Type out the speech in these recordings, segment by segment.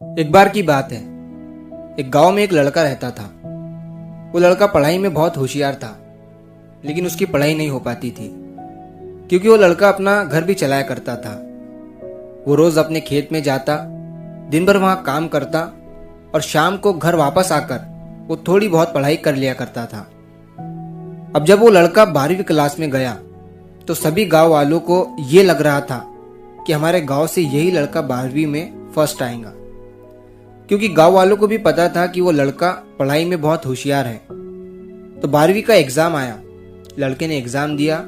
एक बार की बात है। एक गांव में एक लड़का रहता था। वो लड़का पढ़ाई में बहुत होशियार था, लेकिन उसकी पढ़ाई नहीं हो पाती थी क्योंकि वो लड़का अपना घर भी चलाया करता था। वो रोज अपने खेत में जाता, दिन भर वहां काम करता और शाम को घर वापस आकर वो थोड़ी बहुत पढ़ाई कर लिया करता था। अब जब वो लड़का 12वीं क्लास में गया तो सभी गांव वालों को ये लग रहा था कि हमारे गांव से यही लड़का 12वीं में फर्स्ट आएगा, क्योंकि गांव वालों को भी पता था कि वो लड़का पढ़ाई में बहुत होशियार है। तो 12वीं का एग्जाम आया, लड़के ने एग्जाम दिया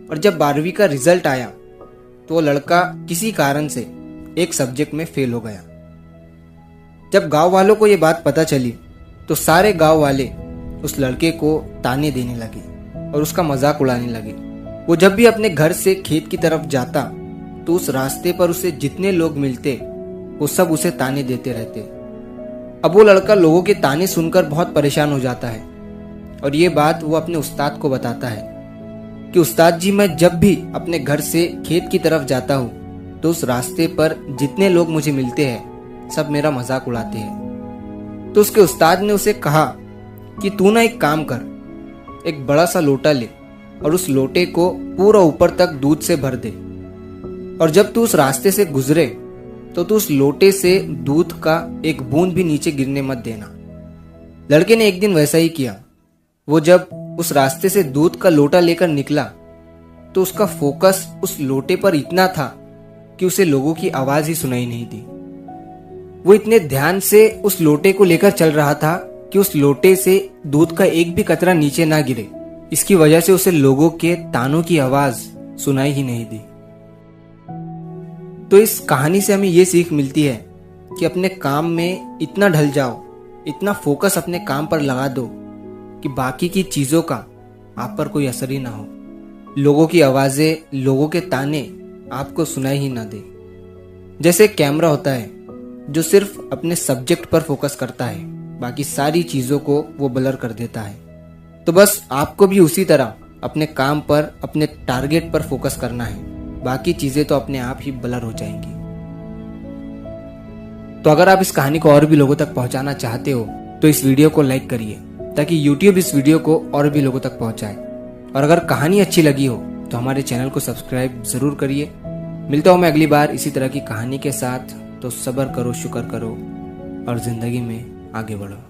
और जब 12वीं का रिजल्ट आया तो वो लड़का किसी कारण से एक सब्जेक्ट में फेल हो गया। जब गांव वालों को ये बात पता चली तो सारे गांव वाले उस लड़के को ताने देने लगे और उसका मजाक उड़ाने लगे। वो जब भी अपने घर से खेत की तरफ जाता तो उस रास्ते पर उसे जितने लोग मिलते वो सब उसे ताने देते रहते। अब वो लड़का लोगों के ताने सुनकर बहुत परेशान हो जाता है और ये बात वो अपने उस्ताद को बताता है कि उस्ताद जी, मैं जब भी अपने घर से खेत की तरफ जाता हूँ तो उस रास्ते पर जितने लोग मुझे मिलते हैं सब मेरा मजाक उड़ाते हैं। तो उसके उस्ताद ने उसे कहा कि तू ना एक काम कर, एक बड़ा सा लोटा ले और उस लोटे को पूरा ऊपर तक दूध से भर दे और जब तू उस रास्ते से गुजरे तो तू उस लोटे से दूध का एक बूंद भी नीचे गिरने मत देना। लड़के ने एक दिन वैसा ही किया। वो जब उस रास्ते से दूध का लोटा लेकर निकला तो उसका फोकस उस लोटे पर इतना था कि उसे लोगों की आवाज ही सुनाई नहीं दी। वो इतने ध्यान से उस लोटे को लेकर चल रहा था कि उस लोटे से दूध का एक भी कतरा नीचे ना गिरे। इसकी वजह से उसे लोगों के तानों की आवाज सुनाई ही नहीं दी। तो इस कहानी से हमें ये सीख मिलती है कि अपने काम में इतना ढल जाओ, इतना फोकस अपने काम पर लगा दो कि बाकी की चीजों का आप पर कोई असर ही ना हो, लोगों की आवाजें, लोगों के ताने आपको सुनाई ही ना दे। जैसे एक कैमरा होता है जो सिर्फ अपने सब्जेक्ट पर फोकस करता है, बाकी सारी चीजों को वो ब्लर कर देता है। तो बस आपको भी उसी तरह अपने काम पर, अपने टारगेट पर फोकस करना है, बाकी चीजें तो अपने आप ही ब्लर हो जाएंगी। तो अगर आप इस कहानी को और भी लोगों तक पहुंचाना चाहते हो तो इस वीडियो को लाइक करिए ताकि YouTube इस वीडियो को और भी लोगों तक पहुंचाए। और अगर कहानी अच्छी लगी हो तो हमारे चैनल को सब्सक्राइब जरूर करिए। मिलता हूं मैं अगली बार इसी तरह की कहानी के साथ। तो सब्र करो, शुक्र करो और जिंदगी में आगे बढ़ो।